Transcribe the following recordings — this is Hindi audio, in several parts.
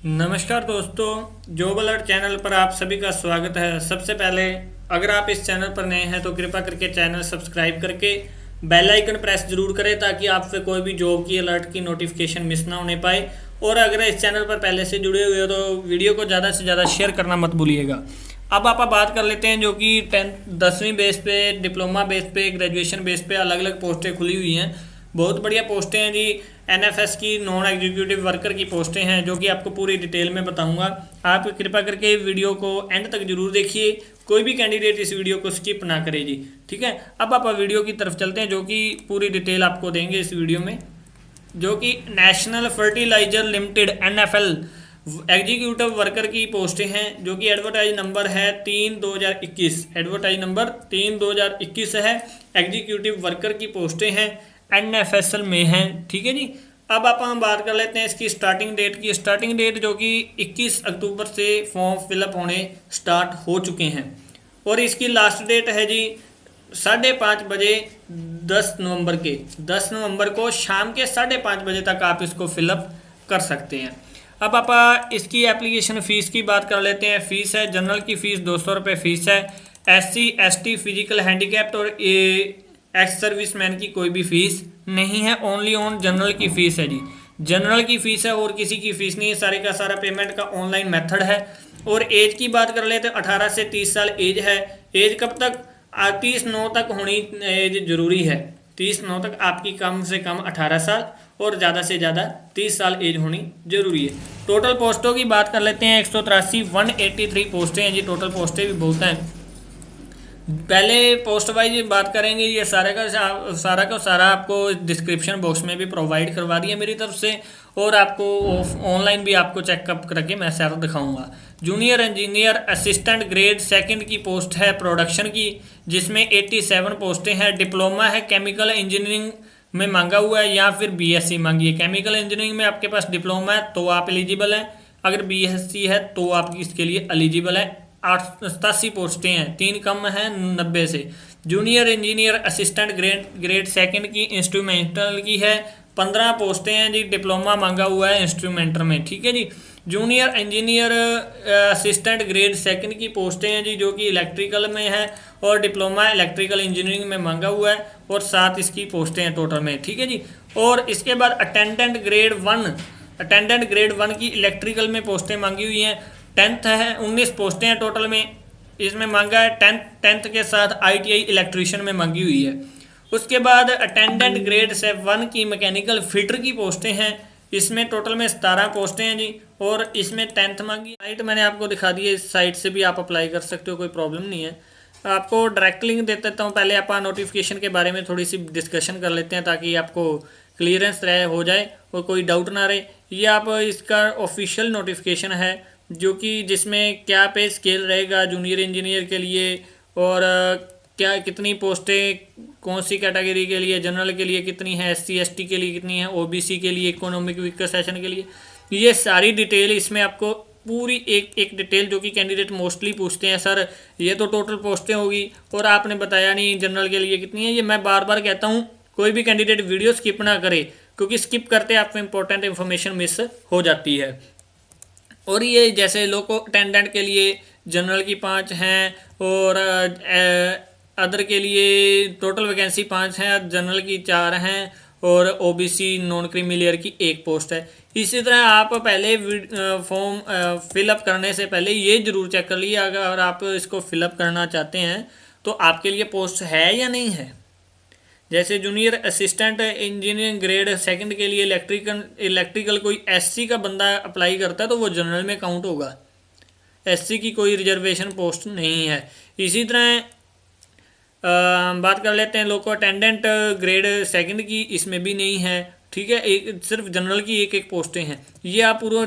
नमस्कार दोस्तों, जॉब अलर्ट चैनल पर आप सभी का स्वागत है। सबसे पहले अगर आप इस चैनल पर नए हैं तो कृपया करके चैनल सब्सक्राइब करके बेल आइकन प्रेस जरूर करें ताकि आपसे कोई भी जॉब की अलर्ट की नोटिफिकेशन मिस ना होने पाए। और अगर इस चैनल पर पहले से जुड़े हुए हो तो वीडियो को ज़्यादा से ज़्यादा शेयर करना मत भूलिएगा। अब आप बात कर लेते हैं जो कि 10वीं बेस पे, डिप्लोमा बेस पे, ग्रेजुएशन बेस पे अलग अलग पोस्टें खुली हुई हैं। बहुत बढ़िया पोस्टें हैं जी। एनएफएस की नॉन एग्जीक्यूटिव वर्कर की पोस्टें हैं जो कि आपको पूरी डिटेल में बताऊंगा। आप कृपया करके वीडियो को एंड तक जरूर देखिए, कोई भी कैंडिडेट इस वीडियो को स्किप ना करे जी। ठीक है, अब आप वीडियो की तरफ चलते हैं जो कि पूरी डिटेल आपको देंगे इस वीडियो में। जो कि national fertilizer limited NFL executive worker की पोस्टें हैं जो कि एडवर्टाइज नंबर है 3/2021, एडवर्टाइज नंबर 3/2021 है। एग्जीक्यूटिव वर्कर की पोस्टें हैं, एनएफएसएल में हैं। ठीक है जी। अब हम बात कर लेते हैं इसकी स्टार्टिंग डेट की। स्टार्टिंग डेट जो कि 21 अक्टूबर से फॉर्म फिलअप होने स्टार्ट हो चुके हैं और इसकी लास्ट डेट है जी 5:30 बजे 10 नवंबर को शाम के 5:30 बजे तक आप इसको फिलअप कर सकते हैं। अब आप इसकी एप्लीकेशन फ़ीस की बात कर लेते हैं। फ़ीस है, जनरल की फ़ीस 200 रुपये फ़ीस है। एससी एसटी फिजिकल हैंडीकैप्ड और एक्स सर्विसमैन की कोई भी फीस नहीं है, ओनली ऑन जनरल की फ़ीस है जी। जनरल की फ़ीस है और किसी की फ़ीस नहीं है। सारे का सारा पेमेंट का ऑनलाइन मेथड है। और एज की बात कर लेते हैं, 18 से 30 साल एज है। एज कब तक? 30/9 तक होनी एज जरूरी है। 30/9 तक आपकी कम से कम 18 साल और ज़्यादा से ज़्यादा 30 साल एज होनी जरूरी है। टोटल पोस्टों की बात कर लेते हैं, 183 पोस्टें हैं जी। टोटल पोस्टें भी बहुत हैं। पहले पोस्ट वाइज बात करेंगे, ये सारा का सारा आपको डिस्क्रिप्शन बॉक्स में भी प्रोवाइड करवा दिया मेरी तरफ से और आपको ऑनलाइन भी आपको चेकअप करके मैं सारा दिखाऊंगा। Junior engineer assistant grade second की पोस्ट है प्रोडक्शन की, जिसमें 87 पोस्टें हैं। डिप्लोमा है केमिकल इंजीनियरिंग में मांगा हुआ है या फिर बीएससी मांगी है। केमिकल इंजीनियरिंग में आपके पास डिप्लोमा है तो आप एलिजिबल हैं, अगर बीएससी है तो आप इसके लिए एलिजिबल है। 87 पोस्टें हैं, 3 कम हैं 90 से। Junior engineer assistant grade second की इंस्ट्रूमेंटल की है, 15 पोस्टें हैं जी। डिप्लोमा मांगा हुआ है इंस्ट्रूमेंटर में। ठीक है जी। Junior engineer assistant grade second की पोस्टें हैं जी जो कि इलेक्ट्रिकल में है और डिप्लोमा इलेक्ट्रिकल इंजीनियरिंग में मांगा हुआ है और 7 इसकी पोस्टें हैं टोटल में। ठीक है जी। और इसके बाद अटेंडेंट ग्रेड 1 की इलेक्ट्रिकल में पोस्टें मांगी हुई हैं। 10th है, 19 पोस्टें हैं टोटल में। इसमें मांगा है 10th के साथ आईटीआई इलेक्ट्रीशियन में मांगी हुई है। उसके बाद अटेंडेंट ग्रेड 1 की मैकेनिकल फिटर की पोस्टें हैं। इसमें टोटल में 17 पोस्टें हैं जी और इसमें 10th मांगी। साइट मैंने आपको दिखा दी है, इस साइट से भी आप अप्लाई कर सकते हो, कोई प्रॉब्लम नहीं है। आपको डायरेक्ट लिंक दे देता हूँ। पहले आप नोटिफिकेशन के बारे में थोड़ी सी डिस्कशन कर लेते हैं ताकि आपको क्लियरेंस रहे हो जाए और कोई डाउट ना रहे। ये आप इसका ऑफिशियल नोटिफिकेशन है जो कि जिसमें क्या पे स्केल रहेगा जूनियर इंजीनियर के लिए और क्या कितनी पोस्टें कौन सी कैटेगरी के लिए, जनरल के लिए कितनी है, एससी एसटी के लिए कितनी है, ओबीसी के लिए, इकोनॉमिक वीकर सेशन के लिए, ये सारी डिटेल इसमें आपको पूरी एक डिटेल जो कि कैंडिडेट मोस्टली पूछते हैं, सर ये तो टोटल पोस्टें होगी और आपने बताया नहीं जनरल के लिए कितनी है। ये मैं बार बार कहता हूँ, कोई भी कैंडिडेट वीडियो स्किप ना करे क्योंकि स्किप करते आपको इंपॉर्टेंट इन्फॉर्मेशन मिस हो जाती है। और ये जैसे लोको अटेंडेंट के लिए जनरल की 5 हैं और अदर के लिए टोटल वैकेंसी 5 हैं, जनरल की 4 हैं और ओबीसी नॉन क्रीमी लेयर की 1 पोस्ट है। इसी तरह आप पहले फॉर्म फिलअप करने से पहले ये जरूर चेक कर लीजिए अगर आप इसको फिलअप करना चाहते हैं तो आपके लिए पोस्ट है या नहीं है। जैसे junior assistant engineering grade second के लिए इलेक्ट्रिकल कोई एससी का बंदा अप्लाई करता है तो वो जनरल में काउंट होगा, एससी की कोई रिजर्वेशन पोस्ट नहीं है। इसी तरह बात कर लेते हैं लोको अटेंडेंट ग्रेड सेकंड की, इसमें भी नहीं है। ठीक है, एक सिर्फ जनरल की एक पोस्टें हैं। ये आप पूरा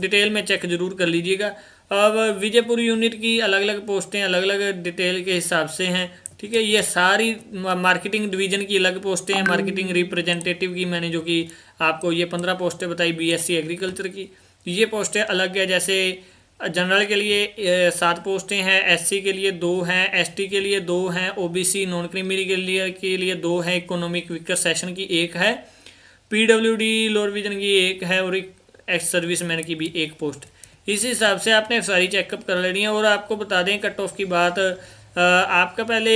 डिटेल में चेक जरूर कर लीजिएगा। अब विजयपुर यूनिट की अलग अलग पोस्टें अलग अलग डिटेल के हिसाब से हैं। ठीक है, ये सारी मार्केटिंग डिवीजन की अलग पोस्टें हैं। मार्केटिंग रिप्रेजेंटेटिव की मैंने जो कि आपको ये 15 पोस्टें बताई बीएससी एग्रीकल्चर की, ये पोस्टें अलग है। जैसे जनरल के लिए 7 पोस्टें हैं, एससी के लिए 2 हैं, एसटी के लिए 2 हैं, ओबीसी नॉन क्रीमी के लिए 2 हैं, इकोनॉमिक वीकर सेशन की 1 है, पीडब्ल्यूडी लोअर डिवीजन की 1 है और एक्स सर्विसमैन की भी एक पोस्ट। इस हिसाब से आपने सारी चेकअप कर लेनी है। और आपको बता दें कट ऑफ की बात, आपका पहले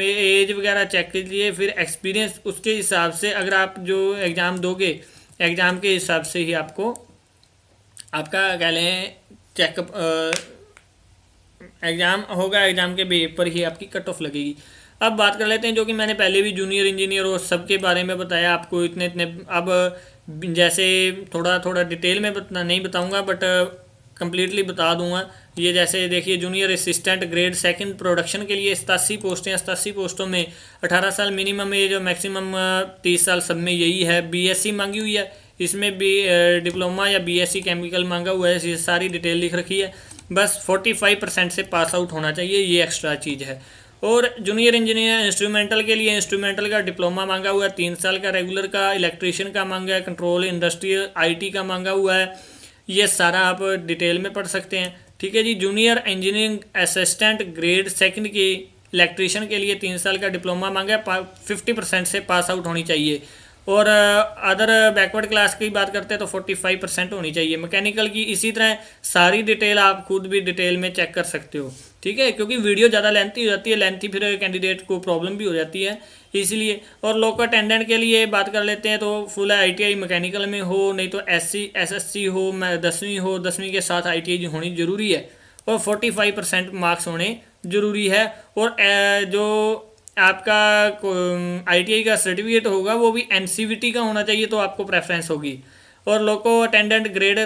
एज वगैरह चेक कीजिए, फिर एक्सपीरियंस, उसके हिसाब से अगर आप जो एग्ज़ाम दोगे एग्ज़ाम के हिसाब से ही आपको आपका कह लें चेकअप एग्ज़ाम होगा, एग्ज़ाम के बेस पर ही आपकी कट ऑफ लगेगी। अब बात कर लेते हैं जो कि मैंने पहले भी जूनियर इंजीनियर और सबके बारे में बताया आपको इतने इतने। अब जैसे थोड़ा थोड़ा डिटेल में नहीं बताऊंगा बट कंप्लीटली बता दूंगा। ये जैसे देखिए junior assistant grade second production के लिए 87 पोस्टें, 87 पोस्टों में 18 साल मिनिमम एज और मैक्सिमम 30 साल सब में यही है। बीएससी मांगी हुई है, इसमें भी डिप्लोमा या बीएससी केमिकल मांगा हुआ है, ये सारी डिटेल लिख रखी है। बस 45% से पास आउट होना चाहिए, ये एक्स्ट्रा चीज़ है। और जूनियर इंजीनियर इंस्ट्रूमेंटल के लिए इंस्ट्रूमेंटल का डिप्लोमा मांगा हुआ है 3 साल का, रेगुलर का इलेक्ट्रीशियन का मांगा है, कंट्रोल इंडस्ट्रियल आईटी का मांगा हुआ है। ये सारा आप डिटेल में पढ़ सकते हैं, ठीक है जी। Junior engineering assistant grade second की इलेक्ट्रीशियन के लिए 3 साल का डिप्लोमा मांगा है, 50% से पास आउट होनी चाहिए। और अदर बैकवर्ड क्लास की बात करते हैं तो 45% होनी चाहिए। मैकेनिकल की इसी तरह सारी डिटेल आप खुद भी डिटेल में चेक कर सकते हो, ठीक है, क्योंकि वीडियो ज़्यादा लेंथी हो जाती है, लेंथी फिर कैंडिडेट को प्रॉब्लम भी हो जाती है इसलिए। और लोको अटेंडेंट के लिए बात कर लेते हैं तो फुल आईटीआई मैकेनिकल में हो, नहीं तो एससी एसएससी हो, 10वीं हो, 10वीं के साथ आईटीआई होनी ज़रूरी है, और 45% मार्क्स होने ज़रूरी है। और जो आपका आईटीआई का सर्टिफिकेट होगा वो भी एनसीवीटी का होना चाहिए, तो आपको प्रेफरेंस होगी। और लोको अटेंडेंट ग्रेड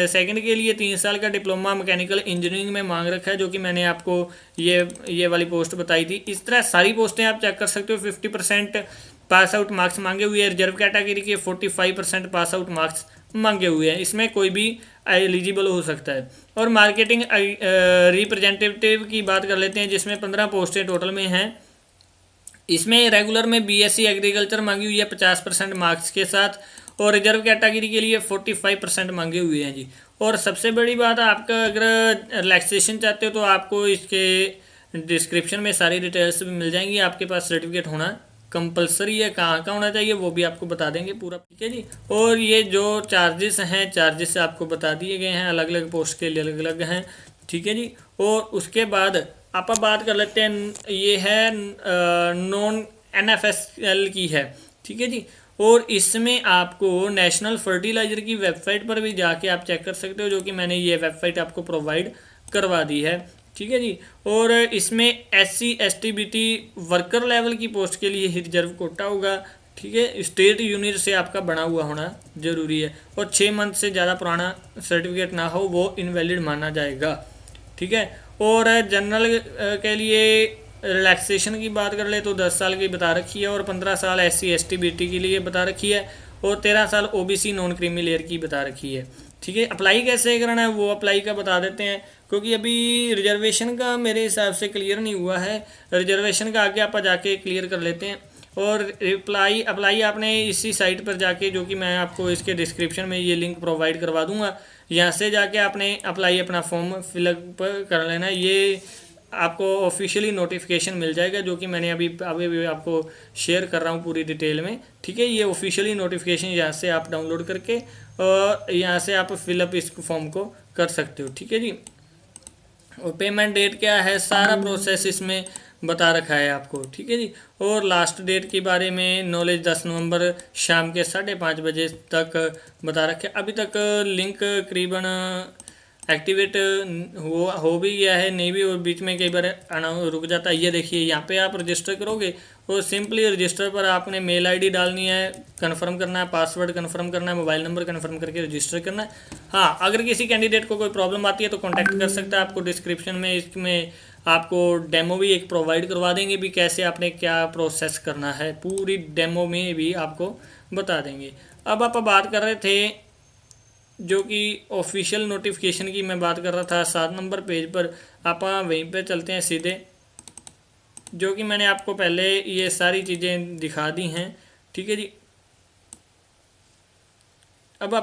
सेकंड के लिए 3 साल का डिप्लोमा मैकेनिकल इंजीनियरिंग में मांग रखा है, जो कि मैंने आपको ये वाली पोस्ट बताई थी। इस तरह सारी पोस्टें आप चेक कर सकते हो। 50% पास आउट मार्क्स मांगे हुए हैं। रिजर्व कैटेगरी के 45% पास आउट मार्क्स मांगे हुए हैं, इसमें कोई भी एलिजिबल हो सकता है। और मार्केटिंग रिप्रेजेंटेटिव की बात कर लेते हैं, जिसमें 15 पोस्टें टोटल में हैं। इसमें रेगुलर में बीएससी एग्रीकल्चर मांगी हुई है 50% मार्क्स के साथ, और रिजर्व कैटेगरी के लिए 45% मांगे हुए हैं जी। और सबसे बड़ी बात, आपका अगर रिलैक्सेशन चाहते हो तो आपको इसके डिस्क्रिप्शन में सारी डिटेल्स भी मिल जाएंगी। आपके पास सर्टिफिकेट होना कंपलसरी है, कहाँ का होना चाहिए वो भी आपको बता देंगे पूरा, ठीक है जी। और ये जो चार्जेस हैं, चार्जेस आपको बता दिए गए हैं, अलग अलग पोस्ट के लिए अलग अलग हैं, ठीक है जी। और उसके बाद आप बात कर लेते हैं, ये है नॉन एनएफएसएल की है, ठीक है जी। और इसमें आपको नेशनल फर्टिलाइजर की वेबसाइट पर भी जाके आप चेक कर सकते हो, जो कि मैंने ये वेबसाइट आपको प्रोवाइड करवा दी है, ठीक है जी। और इसमें SC ST BT worker level की पोस्ट के लिए ही रिजर्व कोटा होगा, ठीक है। स्टेट यूनिट से आपका बना हुआ होना जरूरी है, और 6 मंथ से ज़्यादा पुराना सर्टिफिकेट ना हो वो इनवैलिड माना जाएगा, ठीक है। और जनरल के लिए रिलैक्सेशन की बात कर ले तो 10 साल की बता रखी है, और 15 साल SC ST BT के लिए बता रखी है, और 13 साल OBC नॉन क्रीमी लेयर की बता रखी है, ठीक है। अप्लाई कैसे करना है वो अप्लाई का बता देते हैं, क्योंकि अभी रिजर्वेशन का मेरे हिसाब से क्लियर नहीं हुआ है। रिजर्वेशन का आगे आप जाके क्लियर कर लेते हैं। और अप्लाई आपने इसी साइट पर जाके, जो कि मैं आपको इसके डिस्क्रिप्शन में ये लिंक प्रोवाइड करवा दूंगा, यहाँ से जाके आपने अप्लाई अपना फॉर्म फिलअप कर लेना है। ये आपको ऑफिशियली नोटिफिकेशन मिल जाएगा, जो कि मैंने अभी आपको शेयर कर रहा हूँ पूरी डिटेल में, ठीक है। ये ऑफिशियली नोटिफिकेशन यहाँ से आप डाउनलोड करके और यहाँ से आप फिलअप इस फॉर्म को कर सकते हो, ठीक है जी। और पेमेंट डेट क्या है, सारा प्रोसेस इसमें बता रखा है आपको, ठीक है जी। और लास्ट डेट के बारे में नॉलेज 10 नवंबर शाम के 5:30 बजे तक बता रखे। अभी तक लिंक करीबन एक्टिवेट हो भी गया है, नहीं भी, और बीच में कई बार रुक जाता है। ये देखिए यहाँ पे आप रजिस्टर करोगे और सिंपली रजिस्टर पर आपने मेल आईडी डालनी है, कंफर्म करना है, पासवर्ड कंफर्म करना है, मोबाइल नंबर कंफर्म करके रजिस्टर करना है। हाँ, अगर किसी कैंडिडेट को कोई प्रॉब्लम आती है तो कॉन्टैक्ट कर सकता है। आपको डिस्क्रिप्शन में इसमें आपको डेमो भी एक प्रोवाइड करवा देंगे भी, कैसे आपने क्या प्रोसेस करना है, पूरी डेमो में भी आपको बता देंगे। अब आप बात कर रहे थे जो कि ऑफिशियल नोटिफिकेशन की मैं बात कर रहा था 7 नंबर पेज पर, आप वहीं पे चलते हैं सीधे, जो कि मैंने आपको पहले ये सारी चीज़ें दिखा दी हैं, ठीक है जी। अब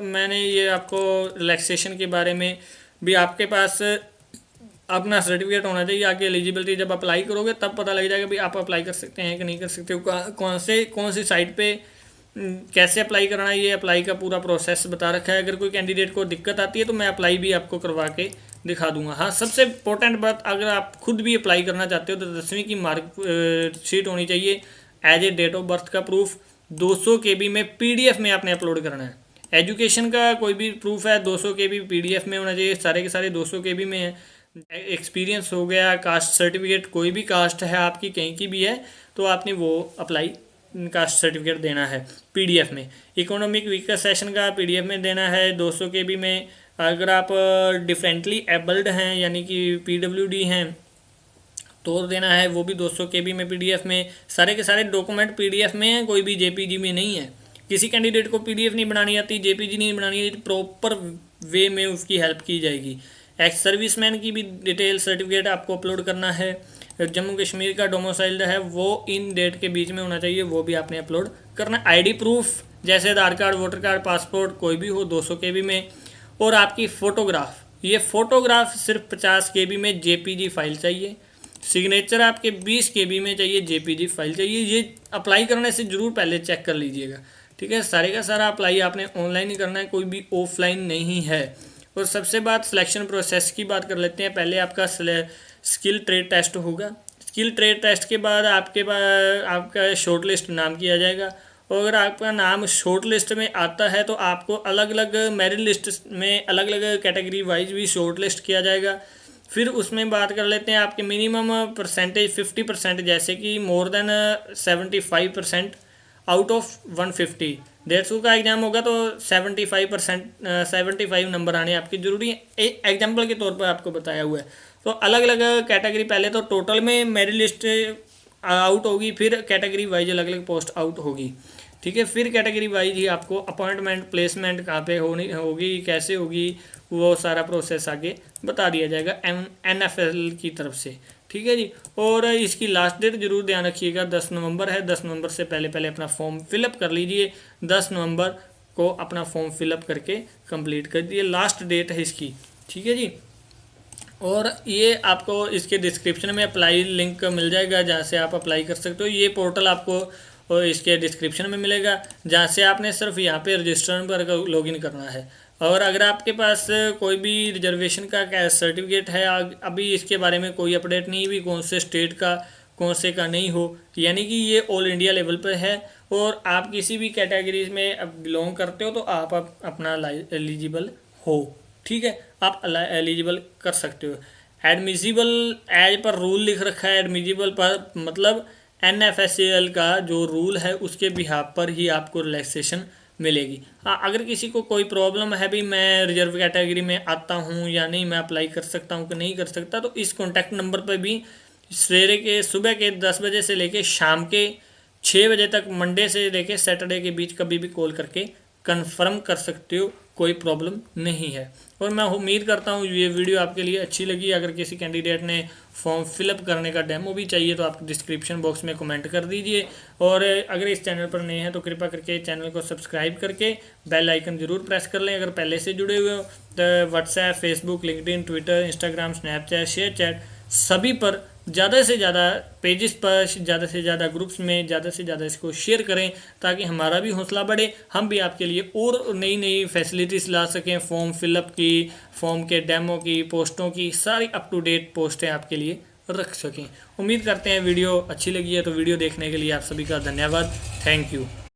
मैंने ये आपको रिलैक्सेशन के बारे में भी, आपके पास अपना सर्टिफिकेट होना चाहिए। आगे एलिजिबिलिटी जब अप्लाई करोगे तब पता लग जाएगा भी आप अप्लाई कर सकते हैं कि नहीं कर सकते हो, कौन सी साइट पे कैसे अप्लाई करना है, ये अप्लाई का पूरा प्रोसेस बता रखा है। अगर कोई कैंडिडेट को दिक्कत आती है तो मैं अप्लाई भी आपको करवा के दिखा दूंगा। हाँ, सबसे इंपॉर्टेंट बात, अगर आप खुद भी अप्लाई करना चाहते हो तो 10वीं की मार्क शीट होनी चाहिए, as a date of birth का प्रूफ 200 KB में PDF में आपने अपलोड करना है। एजुकेशन का कोई भी प्रूफ है 200 KB PDF में होना चाहिए, सारे के सारे 200 KB में है। एक्सपीरियंस हो गया, कास्ट सर्टिफिकेट, कोई भी कास्ट है आपकी कहीं की भी है तो आपने वो अप्लाई कास्ट सर्टिफिकेट देना है PDF में। इकोनॉमिक वीकर सेशन का PDF में देना है 200 KB में। अगर आप डिफरेंटली एबल्ड हैं यानी कि PWD हैं तो देना है वो भी 200 KB में PDF में। सारे के सारे डॉक्यूमेंट PDF में हैं, कोई भी JPG में नहीं है। किसी कैंडिडेट को PDF नहीं बनानी आती, JPG नहीं बनानी आती, प्रॉपर वे में उसकी हेल्प की जाएगी। एक्स सर्विसमैन की भी डिटेल सर्टिफिकेट आपको अपलोड करना है। जम्मू कश्मीर का डोमिसाइल्ड है वो इन डेट के बीच में होना चाहिए, वो भी आपने अपलोड करना। ID प्रूफ जैसे आधार कार्ड, वोटर कार्ड, पासपोर्ट कोई भी हो 200 KB में। और आपकी फ़ोटोग्राफ, ये फ़ोटोग्राफ सिर्फ 50 KB में JPG फाइल चाहिए। सिग्नेचर आपके 20 KB में चाहिए, JPG फाइल चाहिए। ये अप्लाई करने से ज़रूर पहले चेक कर लीजिएगा, ठीक है। सारे का सारा अप्लाई आपने ऑनलाइन ही करना है, कोई भी ऑफलाइन नहीं है। और सबसे बात सिलेक्शन प्रोसेस की बात कर लेते हैं। पहले आपका स्किल ट्रेड टेस्ट होगा। स्किल ट्रेड टेस्ट के बाद आपका शॉर्ट लिस्ट नाम किया जाएगा। और अगर आपका नाम शॉर्ट लिस्ट में आता है तो आपको अलग अलग मेरिट लिस्ट में अलग अलग कैटेगरी वाइज भी शॉर्ट लिस्ट किया जाएगा। फिर उसमें बात कर लेते हैं आपके मिनिमम परसेंटेज 50%, जैसे कि मोर देन 75% आउट ऑफ 150। 150 का एग्जाम होगा तो 75 नंबर आने आपकी ज़रूरी है। एक एग्जाम्पल के तौर पर आपको बताया हुआ है। तो अलग अलग कैटेगरी, पहले तो टोटल में मेरिट लिस्ट आउट होगी, फिर कैटेगरी वाइज अलग अलग पोस्ट आउट होगी, ठीक है। फिर कैटेगरी वाइज ही आपको अपॉइंटमेंट, प्लेसमेंट कहाँ पे होगी, कैसे होगी, वो सारा प्रोसेस आगे बता दिया जाएगा NFL की तरफ से, ठीक है जी। और इसकी लास्ट डेट जरूर ध्यान रखिएगा, 10 नवंबर है। 10 नवंबर से पहले पहले अपना फॉर्म फिलअप कर लीजिए। 10 नवंबर को अपना फॉर्म फिलअप करके कंप्लीट कर दीजिए, लास्ट डेट है इसकी, ठीक है जी। और ये आपको इसके डिस्क्रिप्शन में अप्लाई लिंक मिल जाएगा, जहाँ से आप अप्लाई कर सकते हो। ये पोर्टल आपको और इसके डिस्क्रिप्शन में मिलेगा, जहाँ से आपने सिर्फ यहाँ पे रजिस्टर पर लॉगिन करना है। और अगर आपके पास कोई भी रिजर्वेशन का सर्टिफिकेट है, अभी इसके बारे में कोई अपडेट नहीं हुई कौन से स्टेट का कौन से का नहीं हो, यानी कि ये ऑल इंडिया लेवल पर है और आप किसी भी कैटेगरीज में बिलोंग करते हो तो आप अपना एलिजिबल हो, ठीक है, आप एलिजिबल कर सकते हो। एडमिसिबल एज पर रूल लिख रखा है, एडमिसिबल पर मतलब NFSAL का जो रूल है उसके बिहाफ पर ही आपको रिलैक्सेशन मिलेगी। हाँ, अगर किसी को कोई प्रॉब्लम है भी मैं रिजर्व कैटेगरी में आता हूँ या नहीं, मैं अप्लाई कर सकता हूँ कि नहीं कर सकता, तो इस कॉन्टैक्ट नंबर पर भी सवेरे के सुबह के 10 बजे से लेके शाम के 6 बजे तक, मंडे से लेके सैटरडे के बीच कभी भी कॉल करके कंफर्म कर सकते हो, कोई प्रॉब्लम नहीं है। और मैं उम्मीद करता हूँ ये वीडियो आपके लिए अच्छी लगी। अगर किसी कैंडिडेट ने फॉर्म फिलअप करने का डेमो भी चाहिए तो आप डिस्क्रिप्शन बॉक्स में कमेंट कर दीजिए। और अगर इस चैनल पर नए हैं तो कृपया करके चैनल को सब्सक्राइब करके बेल आइकन जरूर प्रेस कर लें। अगर पहले से जुड़े हुए हो तो WhatsApp, Facebook, LinkedIn, Twitter, Instagram, Snapchat, ShareChat सभी पर ज़्यादा से ज़्यादा पेजेस पर, ज़्यादा से ज़्यादा ग्रुप्स में ज़्यादा से ज़्यादा इसको शेयर करें ताकि हमारा भी हौसला बढ़े, हम भी आपके लिए और नई नई फैसिलिटीज़ ला सकें। फॉर्म फिलअप की, फॉर्म के डेमो की, पोस्टों की सारी अप टू डेट पोस्टें आपके लिए रख सकें। उम्मीद करते हैं वीडियो अच्छी लगी है, तो वीडियो देखने के लिए आप सभी का धन्यवाद। Thank you.